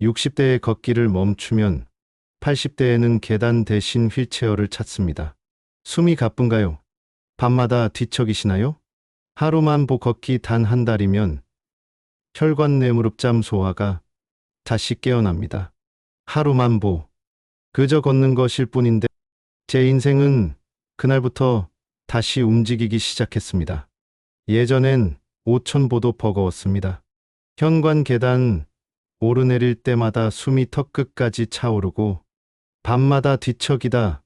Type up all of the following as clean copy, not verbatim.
60대에 걷기를 멈추면 80대에는 계단 대신 휠체어를 찾습니다. 숨이 가쁜가요? 밤마다 뒤척이시나요? 하루만 걷기 단 한 달이면 혈관 내 무릎잠 소화가 다시 깨어납니다. 하루만 그저 걷는 것일 뿐인데 제 인생은 그날부터 다시 움직이기 시작했습니다. 예전엔 5,000보도 버거웠습니다. 현관 계단 오르내릴 때마다 숨이 턱끝까지 차오르고 밤마다 뒤척이다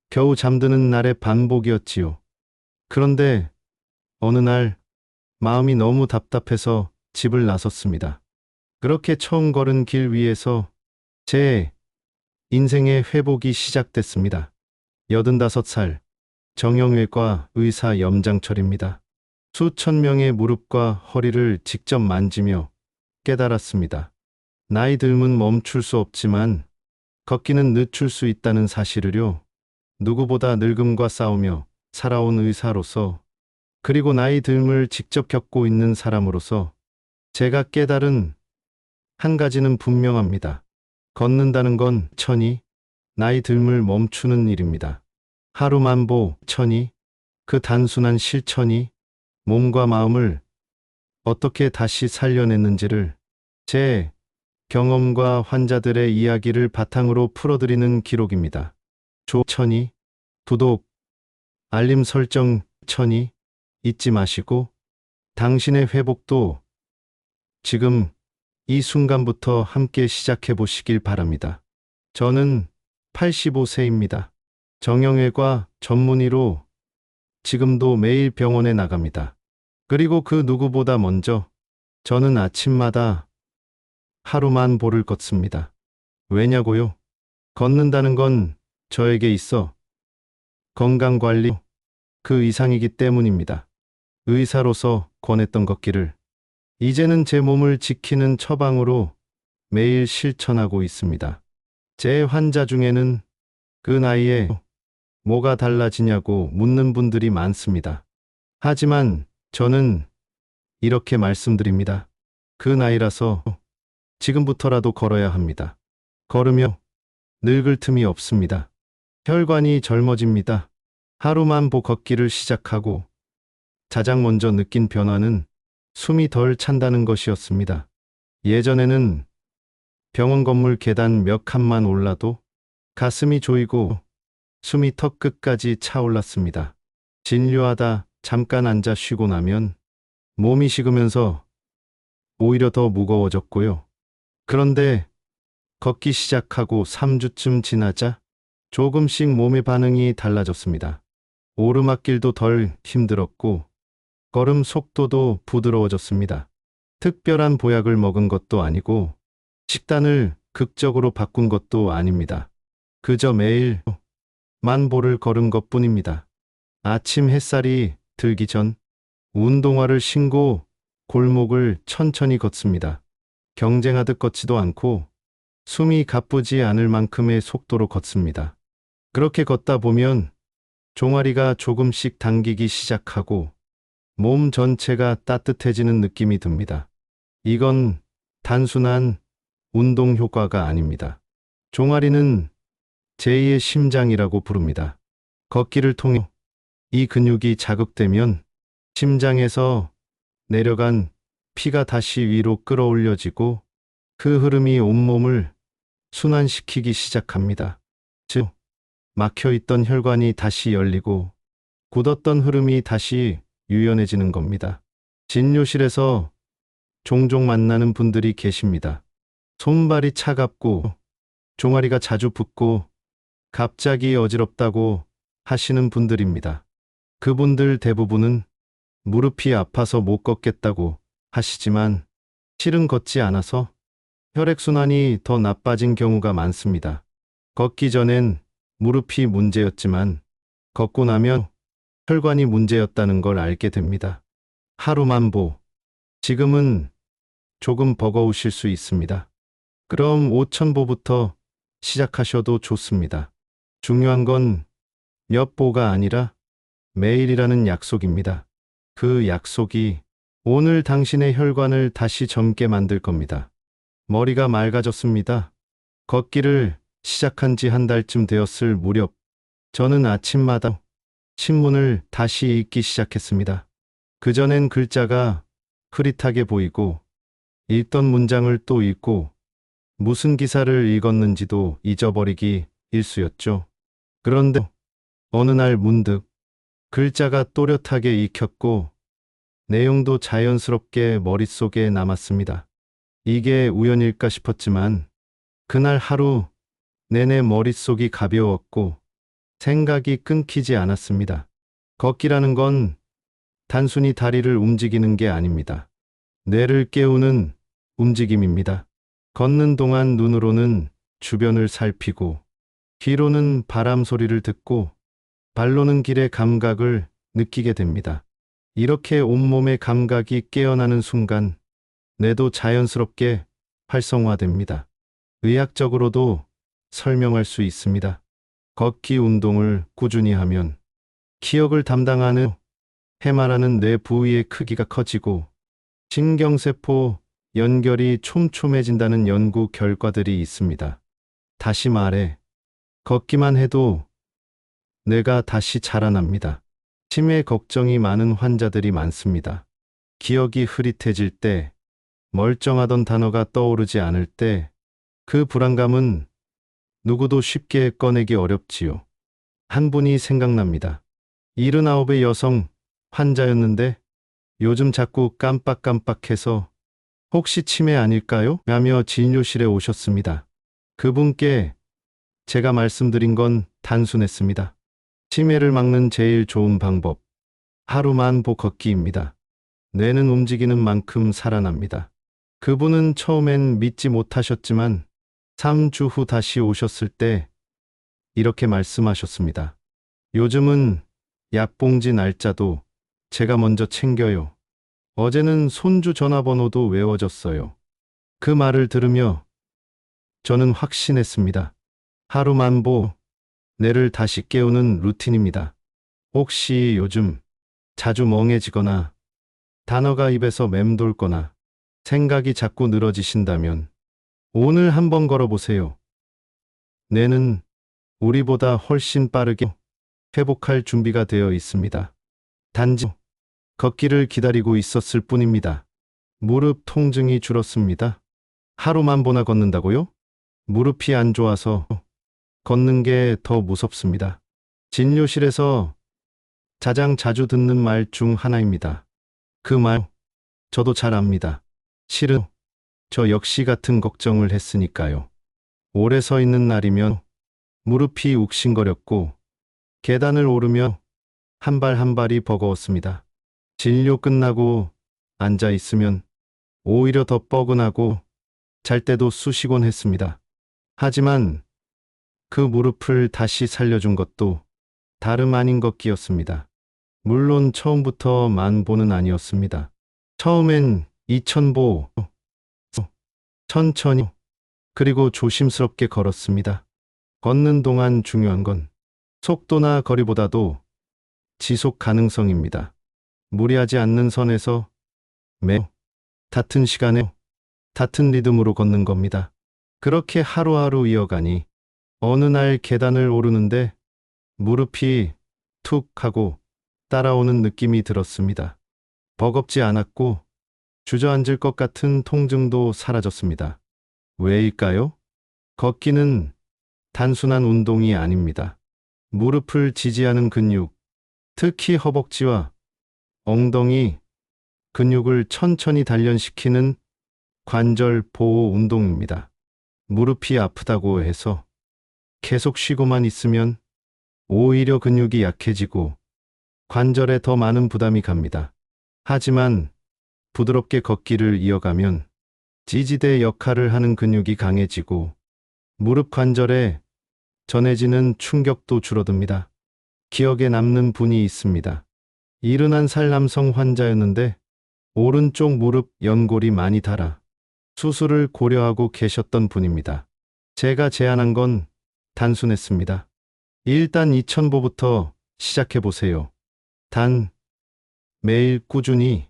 겨우 잠드는 날의 반복이었지요. 그런데 어느 날 마음이 너무 답답해서 집을 나섰습니다. 그렇게 처음 걸은 길 위에서 제 인생의 회복이 시작됐습니다. 85살 정형외과 의사 염장철입니다. 수천 명의 무릎과 허리를 직접 만지며 깨달았습니다. 나이 들면 멈출 수 없지만 걷기는 늦출 수 있다는 사실을요. 누구보다 늙음과 싸우며 살아온 의사로서 그리고 나이 듦을 직접 겪고 있는 사람으로서 제가 깨달은 한 가지는 분명합니다. 걷는다는 건 천히 나이 듦을 멈추는 일입니다. 하루만 천히 그 단순한 실천이 몸과 마음을 어떻게 다시 살려냈는지를 제 경험과 환자들의 이야기를 바탕으로 풀어드리는 기록입니다. 천히 구독, 알림 설정 천히 잊지 마시고 당신의 회복도 지금 이 순간부터 함께 시작해 보시길 바랍니다. 저는 85세입니다. 정형외과 전문의로 지금도 매일 병원에 나갑니다. 그리고 그 누구보다 먼저 저는 아침마다 하루만 보를 걷습니다. 왜냐고요? 걷는다는 건 저에게 있어 건강관리 그 이상이기 때문입니다. 의사로서 권했던 걷기를 이제는 제 몸을 지키는 처방으로 매일 실천하고 있습니다. 제 환자 중에는 그 나이에 뭐가 달라지냐고 묻는 분들이 많습니다. 하지만 저는 이렇게 말씀드립니다. 그 나이라서 지금부터라도 걸어야 합니다. 걸으며 늙을 틈이 없습니다. 혈관이 젊어집니다. 하루만 걷기를 시작하고 가장 먼저 느낀 변화는 숨이 덜 찬다는 것이었습니다. 예전에는 병원 건물 계단 몇 칸만 올라도 가슴이 조이고 숨이 턱끝까지 차올랐습니다. 진료하다 잠깐 앉아 쉬고 나면 몸이 식으면서 오히려 더 무거워졌고요. 그런데 걷기 시작하고 3주쯤 지나자 조금씩 몸의 반응이 달라졌습니다. 오르막길도 덜 힘들었고 걸음 속도도 부드러워졌습니다. 특별한 보약을 먹은 것도 아니고 식단을 극적으로 바꾼 것도 아닙니다. 그저 매일 만보를 걸은 것뿐입니다. 아침 햇살이 들기 전 운동화를 신고 골목을 천천히 걷습니다. 경쟁하듯 걷지도 않고 숨이 가쁘지 않을 만큼의 속도로 걷습니다. 그렇게 걷다 보면 종아리가 조금씩 당기기 시작하고 몸 전체가 따뜻해지는 느낌이 듭니다. 이건 단순한 운동 효과가 아닙니다. 종아리는 제2의 심장이라고 부릅니다. 걷기를 통해 이 근육이 자극되면 심장에서 내려간 피가 다시 위로 끌어올려지고 그 흐름이 온몸을 순환시키기 시작합니다. 즉, 막혀있던 혈관이 다시 열리고 굳었던 흐름이 다시 유연해지는 겁니다. 진료실에서 종종 만나는 분들이 계십니다. 손발이 차갑고 종아리가 자주 붓고 갑자기 어지럽다고 하시는 분들입니다. 그분들 대부분은 무릎이 아파서 못 걷겠다고 하시지만 실은 걷지 않아서 혈액순환이 더 나빠진 경우가 많습니다. 걷기 전엔 무릎이 문제였지만 걷고 나면 혈관이 문제였다는 걸 알게 됩니다. 하루만 지금은 조금 버거우실 수 있습니다. 그럼 5,000보부터 시작하셔도 좋습니다. 중요한 건 몇 보가 아니라 매일이라는 약속입니다. 그 약속이 오늘 당신의 혈관을 다시 젊게 만들 겁니다. 머리가 맑아졌습니다. 걷기를 시작한 지 한 달쯤 되었을 무렵, 저는 아침마다 신문을 다시 읽기 시작했습니다. 그전엔 글자가 흐릿하게 보이고, 읽던 문장을 또 읽고, 무슨 기사를 읽었는지도 잊어버리기 일쑤였죠. 그런데 어느 날 문득 글자가 또렷하게 익혔고, 내용도 자연스럽게 머릿속에 남았습니다. 이게 우연일까 싶었지만, 그날 하루 내내 머릿속이 가벼웠고, 생각이 끊기지 않았습니다. 걷기라는 건 단순히 다리를 움직이는 게 아닙니다. 뇌를 깨우는 움직임입니다. 걷는 동안 눈으로는 주변을 살피고, 귀로는 바람 소리를 듣고, 발로는 길의 감각을 느끼게 됩니다. 이렇게 온몸의 감각이 깨어나는 순간, 뇌도 자연스럽게 활성화됩니다. 의학적으로도 설명할 수 있습니다. 걷기 운동을 꾸준히 하면 기억을 담당하는 해마라는 뇌 부위의 크기가 커지고 신경세포 연결이 촘촘해진다는 연구 결과들이 있습니다. 다시 말해, 걷기만 해도 뇌가 다시 자라납니다. 치매 걱정이 많은 환자들이 많습니다. 기억이 흐릿해질 때, 멀쩡하던 단어가 떠오르지 않을 때, 그 불안감은 누구도 쉽게 꺼내기 어렵지요. 한 분이 생각납니다. 79의 여성 환자였는데 요즘 자꾸 깜빡깜빡해서 혹시 치매 아닐까요? 라며 진료실에 오셨습니다. 그분께 제가 말씀드린 건 단순했습니다. 치매를 막는 제일 좋은 방법, 하루만 걷기입니다. 뇌는 움직이는 만큼 살아납니다. 그분은 처음엔 믿지 못하셨지만 3주 후 다시 오셨을 때 이렇게 말씀하셨습니다. 요즘은 약봉지 날짜도 제가 먼저 챙겨요. 어제는 손주 전화번호도 외워졌어요. 그 말을 들으며 저는 확신했습니다. 하루만 뇌를 다시 깨우는 루틴입니다. 혹시 요즘 자주 멍해지거나 단어가 입에서 맴돌거나 생각이 자꾸 늘어지신다면 오늘 한번 걸어보세요. 뇌는 우리보다 훨씬 빠르게 회복할 준비가 되어 있습니다. 단지 걷기를 기다리고 있었을 뿐입니다. 무릎 통증이 줄었습니다. 하루만 보나 걷는다고요? 무릎이 안 좋아서 걷는 게 더 무섭습니다. 진료실에서 가장 자주 듣는 말 중 하나입니다. 그 말, 저도 잘 압니다. 실은 저 역시 같은 걱정을 했으니까요. 오래 서 있는 날이면 무릎이 욱신거렸고 계단을 오르며 한 발 한 발이 버거웠습니다. 진료 끝나고 앉아 있으면 오히려 더 뻐근하고 잘 때도 쑤시곤 했습니다. 하지만 그 무릎을 다시 살려준 것도 다름 아닌 걷기였습니다. 물론 처음부터 만보는 아니었습니다. 처음엔 2000보, 천천히, 그리고 조심스럽게 걸었습니다. 걷는 동안 중요한 건 속도나 거리보다도 지속 가능성입니다. 무리하지 않는 선에서 매우 같은 시간에 같은 리듬으로 걷는 겁니다. 그렇게 하루하루 이어가니 어느 날 계단을 오르는데 무릎이 툭 하고 따라오는 느낌이 들었습니다. 버겁지 않았고 주저앉을 것 같은 통증도 사라졌습니다. 왜일까요? 걷기는 단순한 운동이 아닙니다. 무릎을 지지하는 근육, 특히 허벅지와 엉덩이 근육을 천천히 단련시키는 관절 보호 운동입니다. 무릎이 아프다고 해서 계속 쉬고만 있으면 오히려 근육이 약해지고 관절에 더 많은 부담이 갑니다. 하지만 부드럽게 걷기를 이어가면 지지대 역할을 하는 근육이 강해지고 무릎 관절에 전해지는 충격도 줄어듭니다. 기억에 남는 분이 있습니다. 71살 남성 환자였는데 오른쪽 무릎 연골이 많이 닳아 수술을 고려하고 계셨던 분입니다. 제가 제안한 건 단순했습니다. 일단 2000보부터 시작해보세요. 단 매일 꾸준히.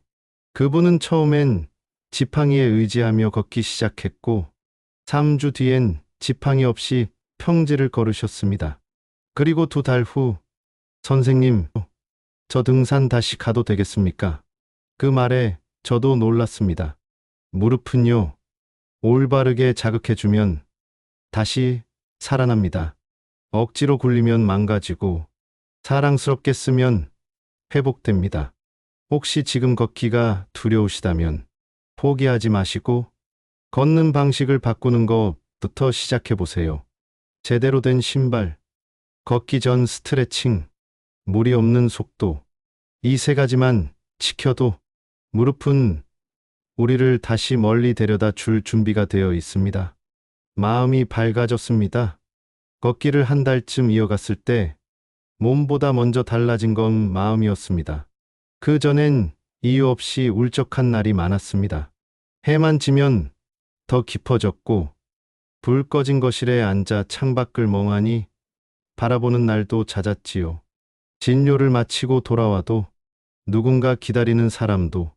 그분은 처음엔 지팡이에 의지하며 걷기 시작했고 3주 뒤엔 지팡이 없이 평지를 걸으셨습니다. 그리고 2달 후, 선생님, 저 등산 다시 가도 되겠습니까? 그 말에 저도 놀랐습니다. 무릎은요, 올바르게 자극해주면 다시 살아납니다. 억지로 굴리면 망가지고 사랑스럽게 쓰면 회복됩니다. 혹시 지금 걷기가 두려우시다면 포기하지 마시고 걷는 방식을 바꾸는 것부터 시작해 보세요. 제대로 된 신발, 걷기 전 스트레칭, 무리 없는 속도, 이 3가지만 지켜도 무릎은 우리를 다시 멀리 데려다 줄 준비가 되어 있습니다. 마음이 밝아졌습니다. 걷기를 한 달쯤 이어갔을 때 몸보다 먼저 달라진 건 마음이었습니다. 그 전엔 이유 없이 울적한 날이 많았습니다. 해만 지면 더 깊어졌고 불 꺼진 거실에 앉아 창밖을 멍하니 바라보는 날도 잦았지요. 진료를 마치고 돌아와도 누군가 기다리는 사람도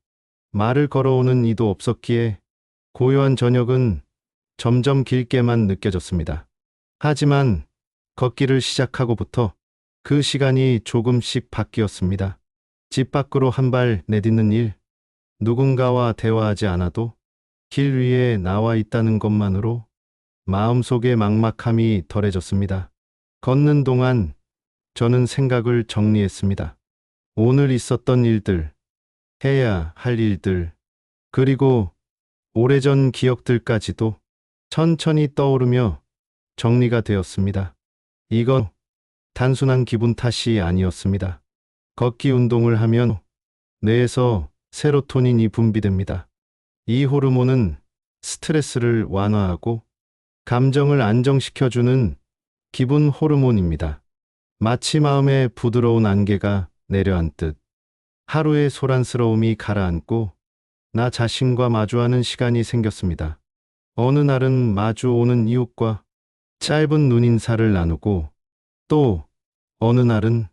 말을 걸어오는 이도 없었기에 고요한 저녁은 점점 길게만 느껴졌습니다. 하지만 걷기를 시작하고부터 그 시간이 조금씩 바뀌었습니다. 집 밖으로 한 발 내딛는 일, 누군가와 대화하지 않아도 길 위에 나와 있다는 것만으로 마음속의 막막함이 덜해졌습니다. 걷는 동안 저는 생각을 정리했습니다. 오늘 있었던 일들, 해야 할 일들, 그리고 오래전 기억들까지도 천천히 떠오르며 정리가 되었습니다. 이건 단순한 기분 탓이 아니었습니다. 걷기 운동을 하면 뇌에서 세로토닌이 분비됩니다. 이 호르몬은 스트레스를 완화하고 감정을 안정시켜주는 기분 호르몬입니다. 마치 마음에 부드러운 안개가 내려앉듯 하루의 소란스러움이 가라앉고 나 자신과 마주하는 시간이 생겼습니다. 어느 날은 마주오는 이웃과 짧은 눈인사를 나누고 또 어느 날은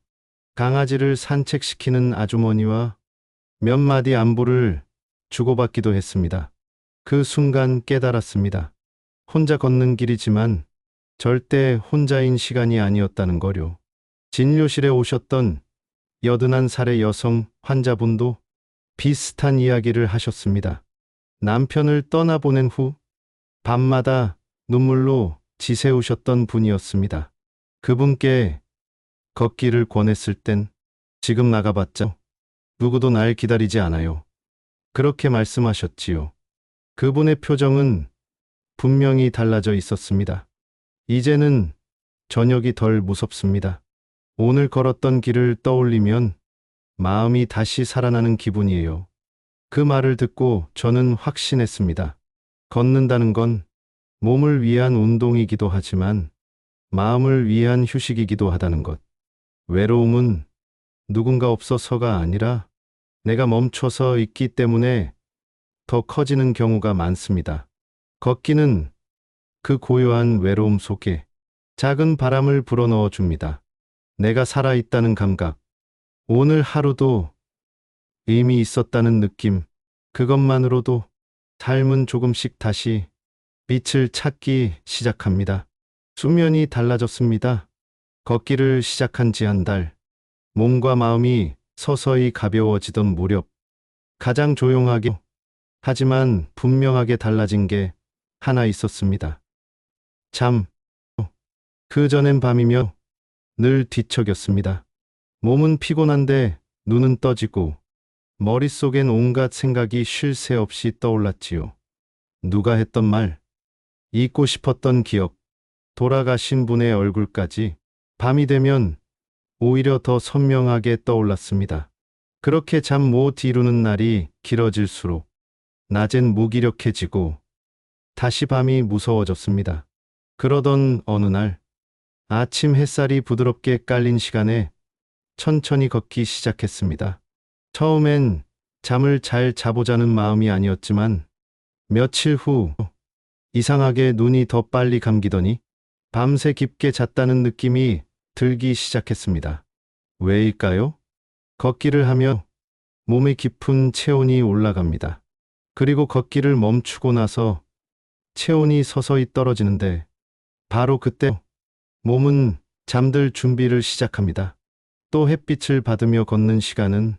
강아지를 산책시키는 아주머니와 몇 마디 안부를 주고받기도 했습니다. 그 순간 깨달았습니다. 혼자 걷는 길이지만 절대 혼자인 시간이 아니었다는 거요. 진료실에 오셨던 81살의 여성 환자분도 비슷한 이야기를 하셨습니다. 남편을 떠나보낸 후 밤마다 눈물로 지새우셨던 분이었습니다. 그분께 걷기를 권했을 땐 지금 나가봤자 누구도 날 기다리지 않아요. 그렇게 말씀하셨지요. 그분의 표정은 분명히 달라져 있었습니다. 이제는 저녁이 덜 무섭습니다. 오늘 걸었던 길을 떠올리면 마음이 다시 살아나는 기분이에요. 그 말을 듣고 저는 확신했습니다. 걷는다는 건 몸을 위한 운동이기도 하지만 마음을 위한 휴식이기도 하다는 것. 외로움은 누군가 없어서가 아니라 내가 멈춰서 있기 때문에 더 커지는 경우가 많습니다. 걷기는 그 고요한 외로움 속에 작은 바람을 불어넣어 줍니다. 내가 살아있다는 감각, 오늘 하루도 의미 있었다는 느낌, 그것만으로도 삶은 조금씩 다시 빛을 찾기 시작합니다. 수면이 달라졌습니다. 걷기를 시작한 지 한 달, 몸과 마음이 서서히 가벼워지던 무렵, 가장 조용하게 하지만 분명하게 달라진 게 하나 있었습니다. 잠. 그전엔 밤이며 늘 뒤척였습니다. 몸은 피곤한데 눈은 떠지고 머릿속엔 온갖 생각이 쉴 새 없이 떠올랐지요. 누가 했던 말, 잊고 싶었던 기억, 돌아가신 분의 얼굴까지 밤이 되면 오히려 더 선명하게 떠올랐습니다. 그렇게 잠 못 이루는 날이 길어질수록 낮엔 무기력해지고 다시 밤이 무서워졌습니다. 그러던 어느 날 아침 햇살이 부드럽게 깔린 시간에 천천히 걷기 시작했습니다. 처음엔 잠을 잘 자보자는 마음이 아니었지만 며칠 후 이상하게 눈이 더 빨리 감기더니 밤새 깊게 잤다는 느낌이 들기 시작했습니다. 왜일까요? 걷기를 하며 몸의 깊은 체온이 올라갑니다. 그리고 걷기를 멈추고 나서 체온이 서서히 떨어지는데 바로 그때 몸은 잠들 준비를 시작합니다. 또 햇빛을 받으며 걷는 시간은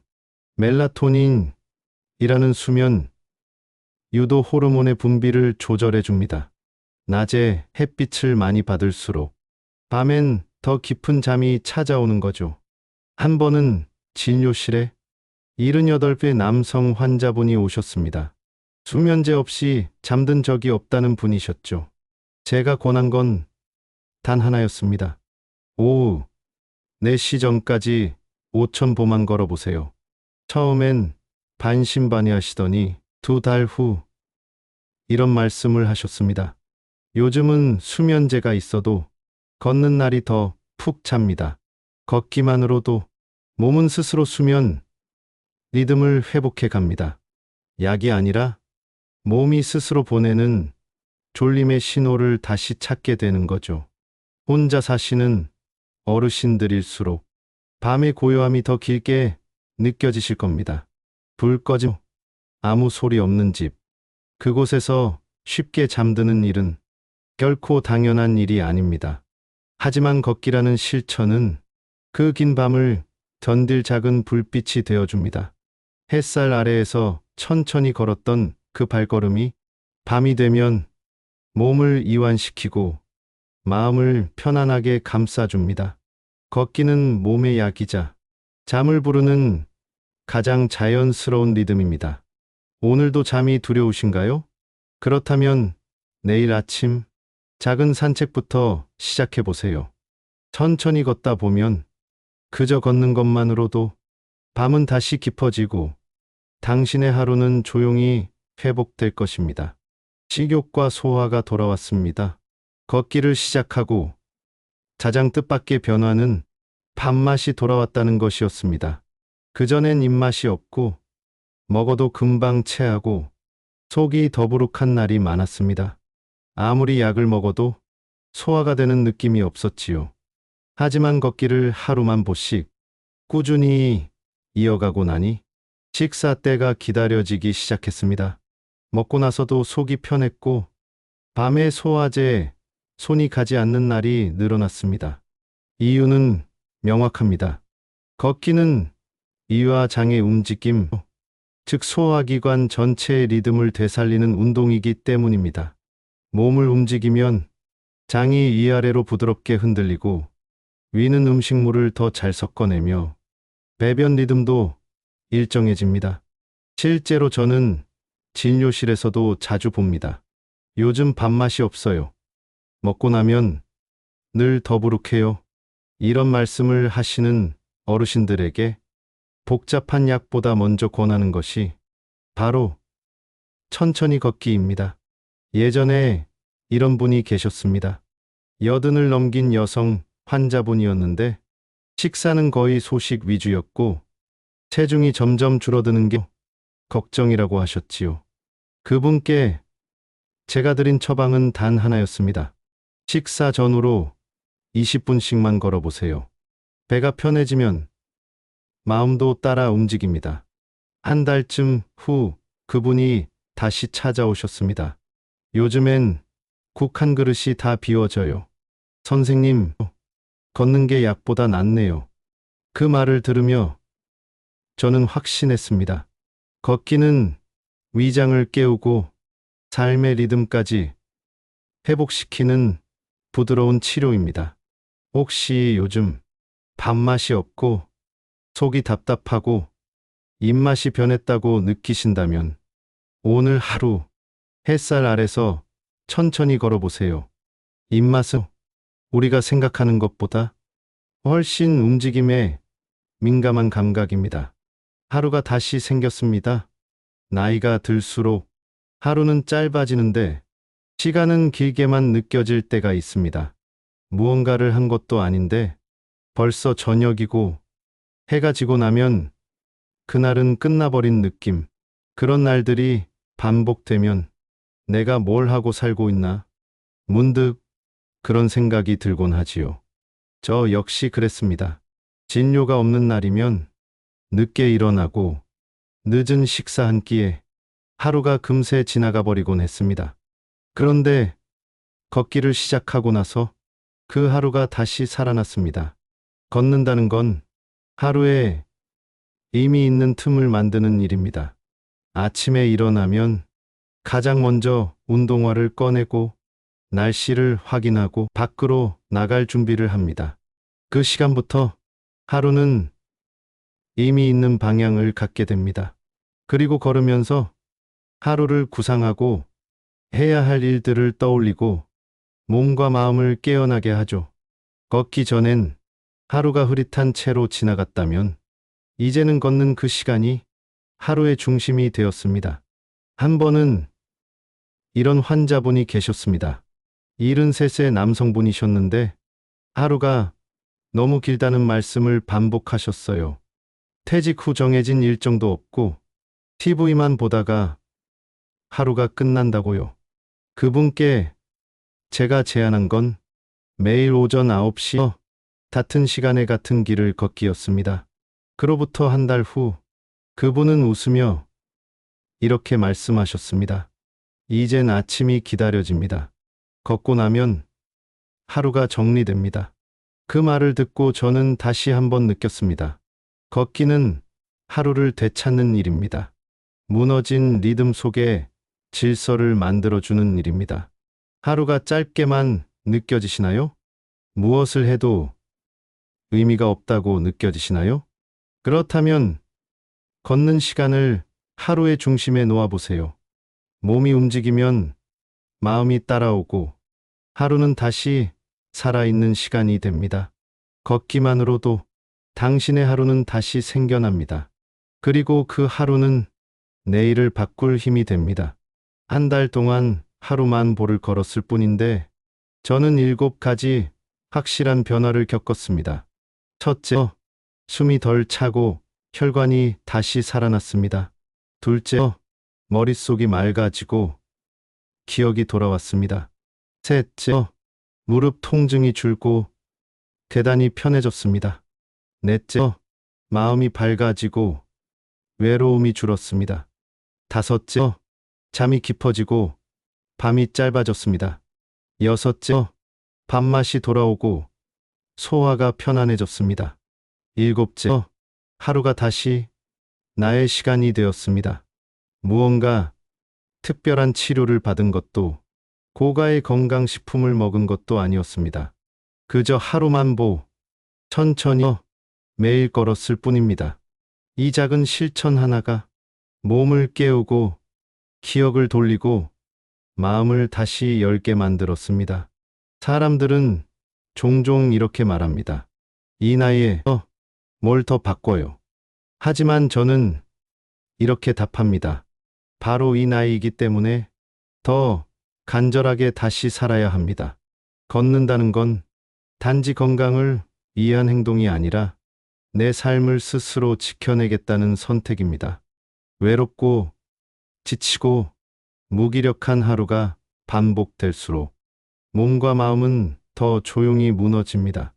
멜라토닌이라는 수면 유도 호르몬의 분비를 조절해 줍니다. 낮에 햇빛을 많이 받을수록 밤엔 더 깊은 잠이 찾아오는 거죠. 한 번은 진료실에 78배 남성 환자분이 오셨습니다. 수면제 없이 잠든 적이 없다는 분이셨죠. 제가 권한 건 단 하나였습니다. 오후 4시 전까지 5,000보만 걸어보세요. 처음엔 반신반의하시더니 2달 후 이런 말씀을 하셨습니다. 요즘은 수면제가 있어도 걷는 날이 더 푹 잡니다. 걷기만으로도 몸은 스스로 수면 리듬을 회복해 갑니다. 약이 아니라 몸이 스스로 보내는 졸림의 신호를 다시 찾게 되는 거죠. 혼자 사시는 어르신들일수록 밤의 고요함이 더 길게 느껴지실 겁니다. 불 꺼지고 아무 소리 없는 집, 그곳에서 쉽게 잠드는 일은 결코 당연한 일이 아닙니다. 하지만 걷기라는 실천은 그 긴 밤을 견딜 작은 불빛이 되어줍니다. 햇살 아래에서 천천히 걸었던 그 발걸음이 밤이 되면 몸을 이완시키고 마음을 편안하게 감싸줍니다. 걷기는 몸의 약이자 잠을 부르는 가장 자연스러운 리듬입니다. 오늘도 잠이 두려우신가요? 그렇다면 내일 아침 작은 산책부터 시작해 보세요. 천천히 걷다 보면 그저 걷는 것만으로도 밤은 다시 깊어지고 당신의 하루는 조용히 회복될 것입니다. 식욕과 소화가 돌아왔습니다. 걷기를 시작하고 가장 뜻밖의 변화는 밥맛이 돌아왔다는 것이었습니다. 그전엔 입맛이 없고 먹어도 금방 체하고 속이 더부룩한 날이 많았습니다. 아무리 약을 먹어도 소화가 되는 느낌이 없었지요. 하지만 걷기를 하루만 보씩 꾸준히 이어가고 나니 식사 때가 기다려지기 시작했습니다. 먹고 나서도 속이 편했고 밤에 소화제에 손이 가지 않는 날이 늘어났습니다. 이유는 명확합니다. 걷기는 이와 장의 움직임, 즉 소화기관 전체의 리듬을 되살리는 운동이기 때문입니다. 몸을 움직이면 장이 위아래로 부드럽게 흔들리고 위는 음식물을 더 잘 섞어내며 배변 리듬도 일정해집니다. 실제로 저는 진료실에서도 자주 봅니다. 요즘 밥맛이 없어요. 먹고 나면 늘 더부룩해요. 이런 말씀을 하시는 어르신들에게 복잡한 약보다 먼저 권하는 것이 바로 천천히 걷기입니다. 예전에 이런 분이 계셨습니다. 80을 넘긴 여성 환자분이었는데 식사는 거의 소식 위주였고 체중이 점점 줄어드는 게 걱정이라고 하셨지요. 그분께 제가 드린 처방은 단 하나였습니다. 식사 전후로 20분씩만 걸어보세요. 배가 편해지면 마음도 따라 움직입니다. 한 달쯤 후 그분이 다시 찾아오셨습니다. 요즘엔 국 한 그릇이 다 비워져요. 선생님, 걷는 게 약보다 낫네요. 그 말을 들으며 저는 확신했습니다. 걷기는 위장을 깨우고 삶의 리듬까지 회복시키는 부드러운 치료입니다. 혹시 요즘 밥맛이 없고 속이 답답하고 입맛이 변했다고 느끼신다면 오늘 하루 햇살 아래서 천천히 걸어보세요. 입맛은 우리가 생각하는 것보다 훨씬 움직임에 민감한 감각입니다. 하루가 다시 생겼습니다. 나이가 들수록 하루는 짧아지는데 시간은 길게만 느껴질 때가 있습니다. 무언가를 한 것도 아닌데 벌써 저녁이고 해가 지고 나면 그날은 끝나버린 느낌. 그런 날들이 반복되면 내가 뭘 하고 살고 있나? 문득 그런 생각이 들곤 하지요. 저 역시 그랬습니다. 진료가 없는 날이면 늦게 일어나고 늦은 식사 한 끼에 하루가 금세 지나가 버리곤 했습니다. 그런데 걷기를 시작하고 나서 그 하루가 다시 살아났습니다. 걷는다는 건 하루에 의미 있는 틈을 만드는 일입니다. 아침에 일어나면 가장 먼저 운동화를 꺼내고 날씨를 확인하고 밖으로 나갈 준비를 합니다. 그 시간부터 하루는 의미 있는 방향을 갖게 됩니다. 그리고 걸으면서 하루를 구상하고 해야 할 일들을 떠올리고 몸과 마음을 깨어나게 하죠. 걷기 전엔 하루가 흐릿한 채로 지나갔다면 이제는 걷는 그 시간이 하루의 중심이 되었습니다. 한 번은 이런 환자분이 계셨습니다. 73세 남성분이셨는데 하루가 너무 길다는 말씀을 반복하셨어요. 퇴직 후 정해진 일정도 없고 TV만 보다가 하루가 끝난다고요. 그분께 제가 제안한 건 매일 오전 9시 같은 시간에 같은 길을 걷기였습니다. 그로부터 한 달 후 그분은 웃으며 이렇게 말씀하셨습니다. 이젠 아침이 기다려집니다. 걷고 나면 하루가 정리됩니다. 그 말을 듣고 저는 다시 한번 느꼈습니다. 걷기는 하루를 되찾는 일입니다. 무너진 리듬 속에 질서를 만들어주는 일입니다. 하루가 짧게만 느껴지시나요? 무엇을 해도 의미가 없다고 느껴지시나요? 그렇다면 걷는 시간을 하루의 중심에 놓아보세요. 몸이 움직이면 마음이 따라오고 하루는 다시 살아있는 시간이 됩니다. 걷기만으로도 당신의 하루는 다시 생겨납니다. 그리고 그 하루는 내일을 바꿀 힘이 됩니다. 한 달 동안 하루만 보를 걸었을 뿐인데 저는 7가지 확실한 변화를 겪었습니다. 첫째, 숨이 덜 차고 혈관이 다시 살아났습니다. 둘째, 머릿속이 맑아지고 기억이 돌아왔습니다. 셋째, 무릎 통증이 줄고 계단이 편해졌습니다. 넷째, 마음이 밝아지고 외로움이 줄었습니다. 다섯째, 잠이 깊어지고 밤이 짧아졌습니다. 여섯째, 밥맛이 돌아오고 소화가 편안해졌습니다. 일곱째, 하루가 다시 나의 시간이 되었습니다. 무언가 특별한 치료를 받은 것도 고가의 건강식품을 먹은 것도 아니었습니다. 그저 하루만 천천히 매일 걸었을 뿐입니다. 이 작은 실천 하나가 몸을 깨우고 기억을 돌리고 마음을 다시 열게 만들었습니다. 사람들은 종종 이렇게 말합니다. 이 나이에 뭘 더 바꿔요. 하지만 저는 이렇게 답합니다. 바로 이 나이이기 때문에 더 간절하게 다시 살아야 합니다. 걷는다는 건 단지 건강을 위한 행동이 아니라 내 삶을 스스로 지켜내겠다는 선택입니다. 외롭고 지치고 무기력한 하루가 반복될수록 몸과 마음은 더 조용히 무너집니다.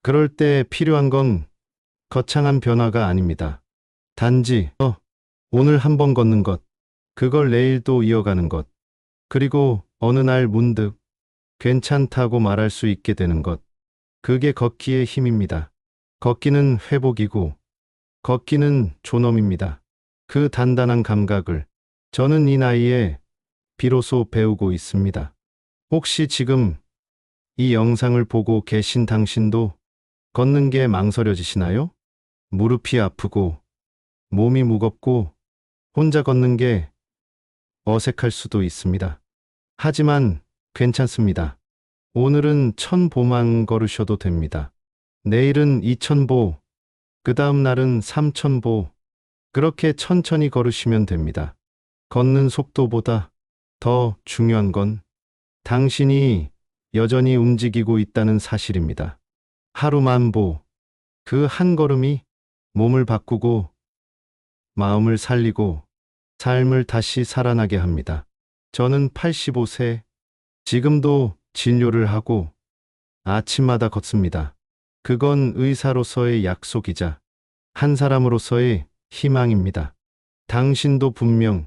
그럴 때 필요한 건 거창한 변화가 아닙니다. 단지 오늘 한 번 걷는 것, 그걸 내일도 이어가는 것, 그리고 어느 날 문득 괜찮다고 말할 수 있게 되는 것. 그게 걷기의 힘입니다. 걷기는 회복이고 걷기는 존엄입니다. 그 단단한 감각을 저는 이 나이에 비로소 배우고 있습니다. 혹시 지금 이 영상을 보고 계신 당신도 걷는 게 망설여지시나요? 무릎이 아프고 몸이 무겁고 혼자 걷는 게 어색할 수도 있습니다. 하지만 괜찮습니다. 오늘은 1000보만 걸으셔도 됩니다. 내일은 2000보, 그 다음 날은 3000보, 그렇게 천천히 걸으시면 됩니다. 걷는 속도보다 더 중요한 건 당신이 여전히 움직이고 있다는 사실입니다. 하루 10,000보, 그 한 걸음이 몸을 바꾸고 마음을 살리고 삶을 다시 살아나게 합니다. 저는 85세, 지금도 진료를 하고 아침마다 걷습니다. 그건 의사로서의 약속이자 한 사람으로서의 희망입니다. 당신도 분명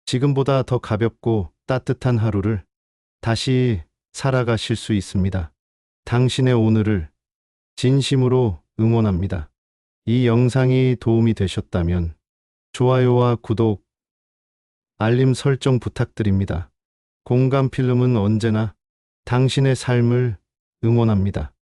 지금보다 더 가볍고 따뜻한 하루를 다시 살아가실 수 있습니다. 당신의 오늘을 진심으로 응원합니다. 이 영상이 도움이 되셨다면 좋아요와 구독, 알림 설정 부탁드립니다. 공감 필름은 언제나 당신의 삶을 응원합니다.